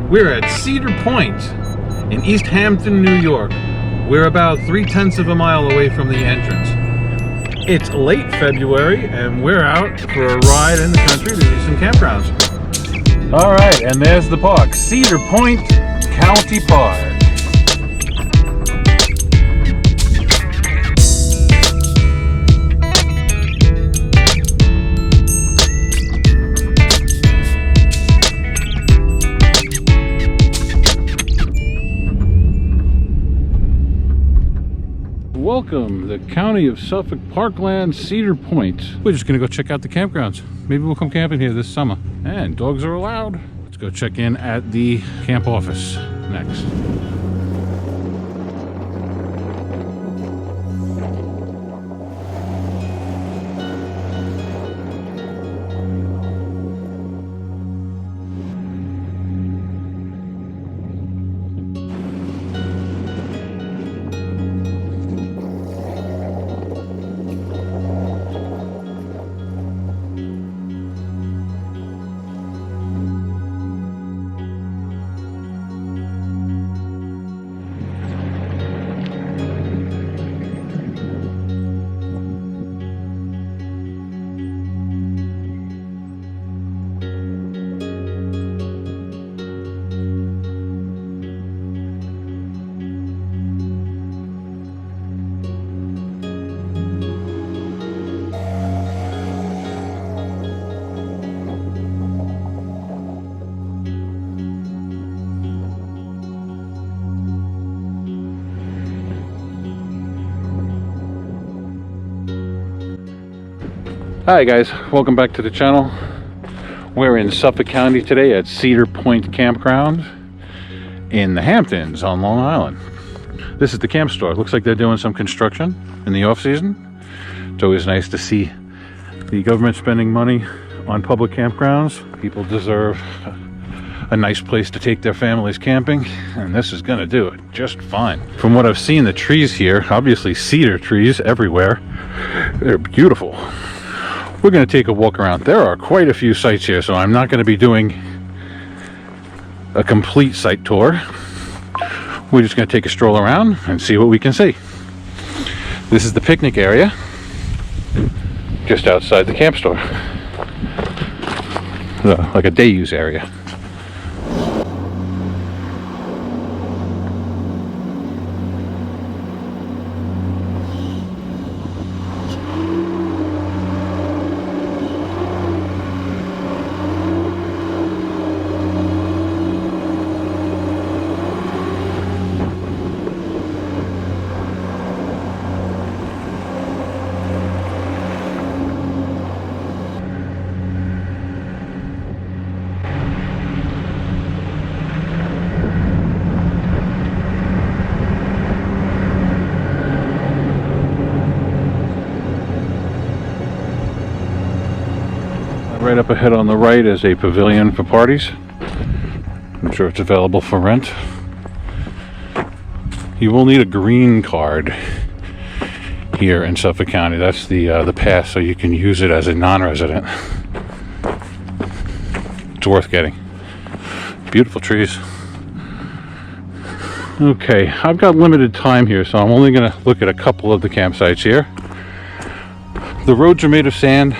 We're at Cedar Point in East Hampton, New York. We're about 3/10 of a mile away from the entrance. It's late February and we're out for a ride in the country to do some campgrounds. All right, and there's the park, Cedar Point County Park. Welcome, the county of Suffolk Parkland, Cedar Point. We're just gonna go check out the campgrounds. Maybe we'll come camping here this summer. And dogs are allowed. Let's go check in at the camp office next. Hi guys, welcome back to the channel. We're in Suffolk County today at Cedar Point Campground in the Hamptons on Long Island. This is the camp store. It looks like they're doing some construction in the off season. It's always nice to see the government spending money on public campgrounds. People deserve a nice place to take their families camping, and this is gonna do it just fine. From what I've seen, the trees here, obviously cedar trees everywhere, they're beautiful. We're going to take a walk around. There are quite a few sites here, so I'm not going to be doing a complete site tour. We're just going to take a stroll around and see what we can see. This is the picnic area just outside the camp store, like a day use area. Right up ahead on the right is a pavilion for parties. I'm sure it's available for rent. You will need a green card here in Suffolk County. That's the pass, so you can use it as a non-resident. It's worth getting. Beautiful trees. Okay, I've got limited time here, so I'm only going to look at a couple of the campsites here. The roads are made of sand,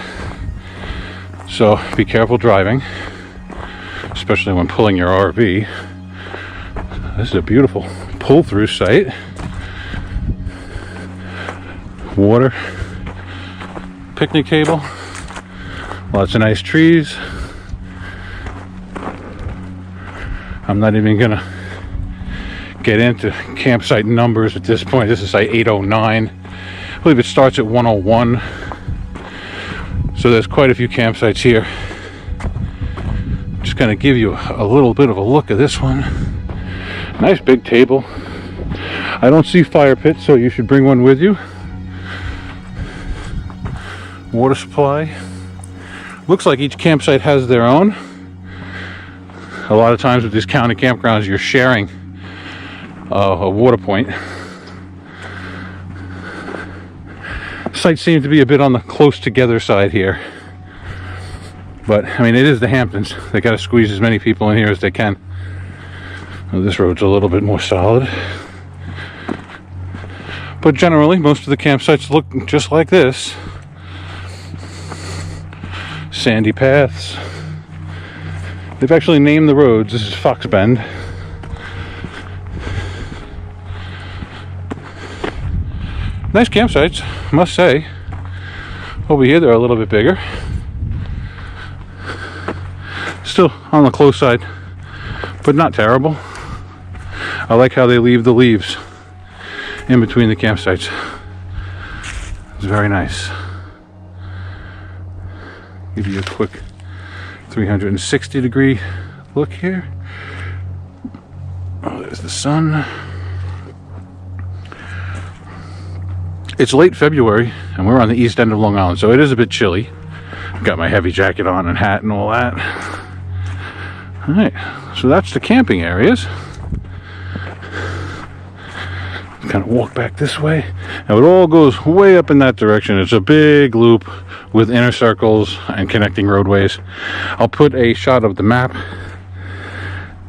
so be careful driving, especially when pulling your RV. This is a beautiful pull-through site. Water, picnic table, lots of nice trees. I'm not even gonna get into campsite numbers at this point. This is site 809. I believe it starts at 101. So there's quite a few campsites here. Just gonna give you a little bit of a look at this one. Nice big table. I don't see fire pits, so you should bring one with you. Water supply. Looks like each campsite has their own. A lot of times with these county campgrounds, you're sharing a water point. Sites seem to be a bit on the close together side here, but I mean, it is the Hamptons. They got to squeeze as many people in here as they can. Now, this road's a little bit more solid. But generally, most of the campsites look just like this. Sandy paths. They've actually named the roads. This is Fox Bend. Nice campsites, must say. Over here, they're a little bit bigger. Still on the close side, but not terrible. I like how they leave the leaves in between the campsites. It's very nice. Give you a quick 360 degree look here. Oh, there's the sun. It's late February and we're on the east end of Long Island, so it is a bit chilly. Got my heavy jacket on and hat and all that. All right, so that's the camping areas. Kind of walk back this way. Now it all goes way up in that direction. It's a big loop with inner circles and connecting roadways. I'll put a shot of the map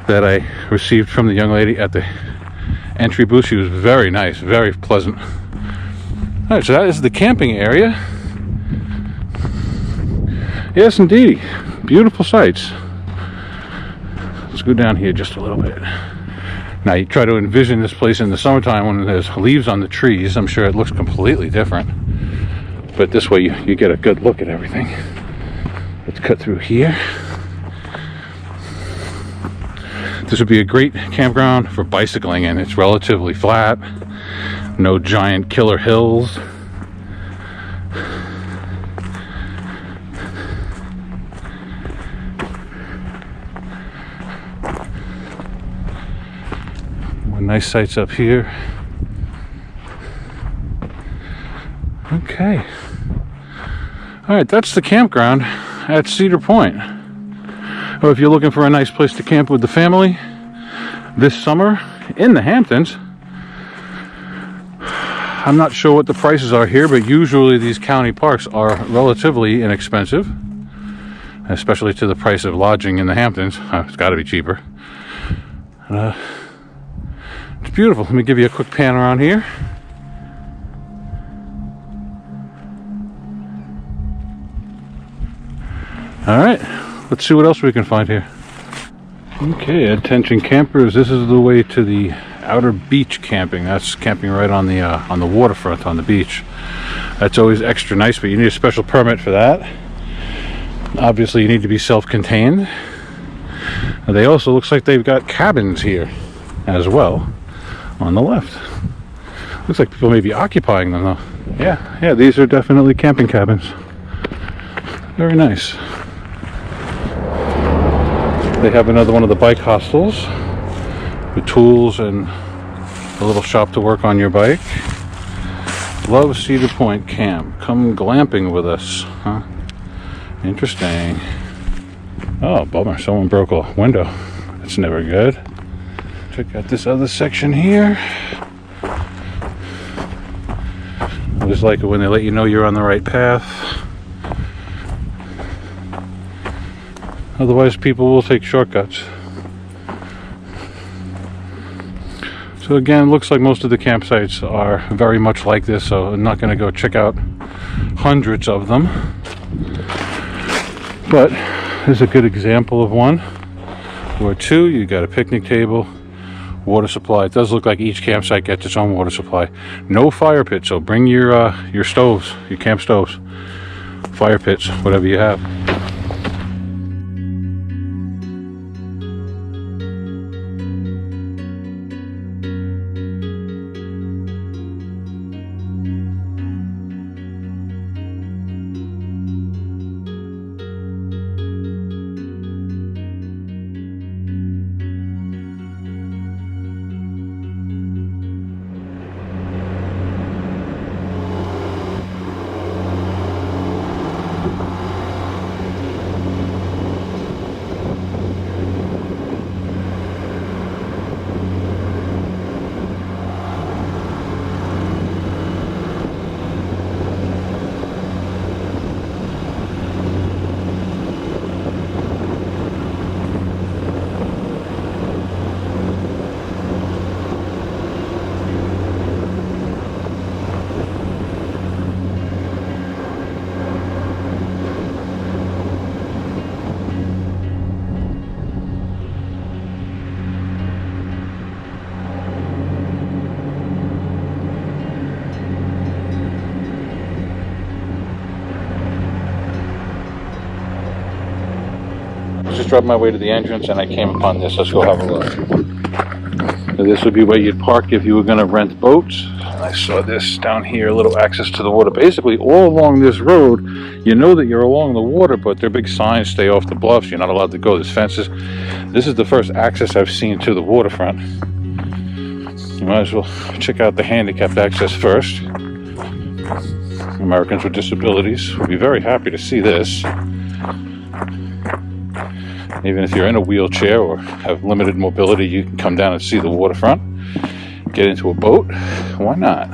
that I received from the young lady at the entry booth. She was very nice, very pleasant. All right, so that is the camping area. Yes, indeed. Beautiful sights. Let's go down here just a little bit. Now, you try to envision this place in the summertime when there's leaves on the trees. I'm sure it looks completely different. But this way you get a good look at everything. Let's cut through here. This would be a great campground for bicycling, and it's relatively flat. No giant killer hills. Nice sights up here. Okay. All right, that's the campground at Cedar Point. Well, if you're looking for a nice place to camp with the family this summer in the Hamptons, I'm not sure what the prices are here, but usually these county parks are relatively inexpensive, especially to the price of lodging in the Hamptons. It's got to be cheaper. It's beautiful. Let me give you a quick pan around here. All right, let's see what else we can find here. Okay, attention campers, this is the way to the outer beach camping. That's camping right on the waterfront on the beach. That's always extra nice, but you need a special permit for that. Obviously, you need to be self-contained. They also, looks like they've got cabins here as well. On the left. Looks like people may be occupying them though. Yeah, these are definitely camping cabins. Very nice. They have another one of the bike hostels with tools and a little shop to work on your bike. Love Cedar Point Camp. Come glamping with us. Huh? Interesting. Oh, bummer. Someone broke a window. That's never good. Check out this other section here. I just like it when they let you know you're on the right path. Otherwise, people will take shortcuts. So again, looks like most of the campsites are very much like this, so I'm not going to go check out hundreds of them. But there's a good example of one or two. You got a picnic table, water supply. It does look like each campsite gets its own water supply. No fire pit, so bring your stoves, your camp stoves, fire pits, whatever you have. drove my way to the entrance and I came upon this. Let's go have a look. So this would be where you'd park if you were going to rent boats. And I saw this down here, a little access to the water. Basically, all along this road, you know that you're along the water, but there are big signs, stay off the bluffs, you're not allowed to go, there's fences. This is the first access I've seen to the waterfront. You might as well check out the handicapped access first. Americans with disabilities will be very happy to see this. Even if you're in a wheelchair or have limited mobility, you can come down and see the waterfront. Get into a boat. Why not?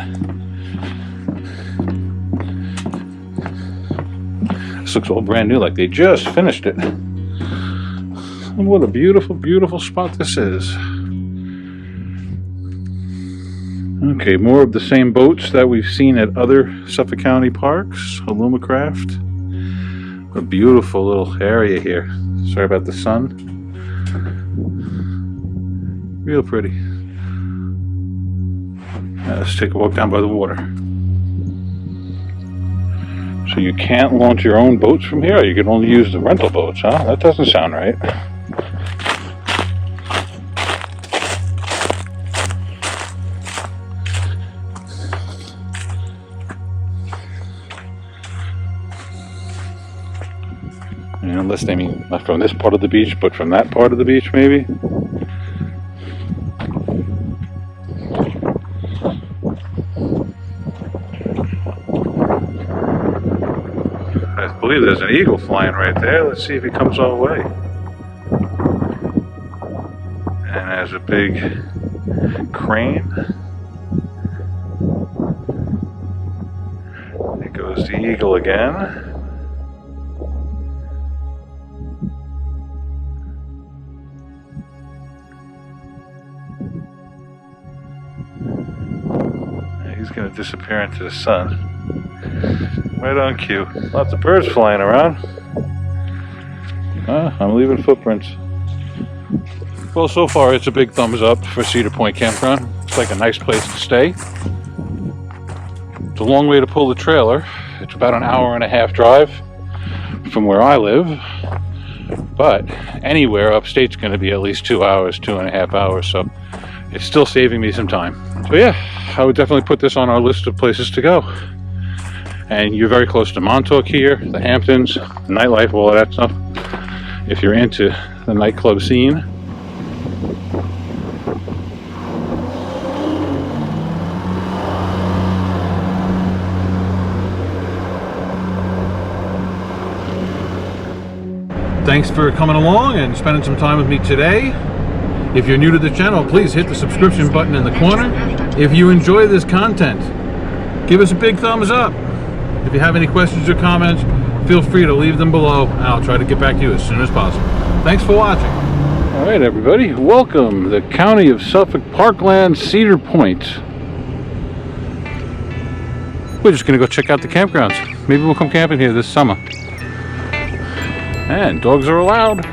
This looks all brand new, like they just finished it. And what a beautiful, beautiful spot this is. Okay, more of the same boats that we've seen at other Suffolk County parks. Alumacraft. A beautiful little area here. Sorry about the sun. Real pretty. Now let's take a walk down by the water. So you can't launch your own boats from here? You can only use the rental boats, huh? That doesn't sound right. Unless they mean not from this part of the beach, but from that part of the beach, maybe. I believe there's an eagle flying right there. Let's see if he comes our way. And there's a big crane. There goes the eagle again. He's going to disappear into the sun. Right on cue. Lots of birds flying around. I'm leaving footprints. Well, so far it's a big thumbs up for Cedar Point Campground. It's like a nice place to stay. It's a long way to pull the trailer. It's about an hour and a half drive from where I live. But anywhere upstate's going to be at least 2 hours, 2.5 hours. So it's still saving me some time. So yeah, I would definitely put this on our list of places to go. And you're very close to Montauk here, the Hamptons, the nightlife, all of that stuff. If you're into the nightclub scene. Thanks for coming along and spending some time with me today. If you're new to the channel, please hit the subscription button in the corner. If you enjoy this content, give us a big thumbs up. If you have any questions or comments, feel free to leave them below, and I'll try to get back to you as soon as possible. Thanks for watching. All right, everybody, welcome to the County of Suffolk Parkland, Cedar Point. We're just gonna go check out the campgrounds. Maybe we'll come camping here this summer. And dogs are allowed.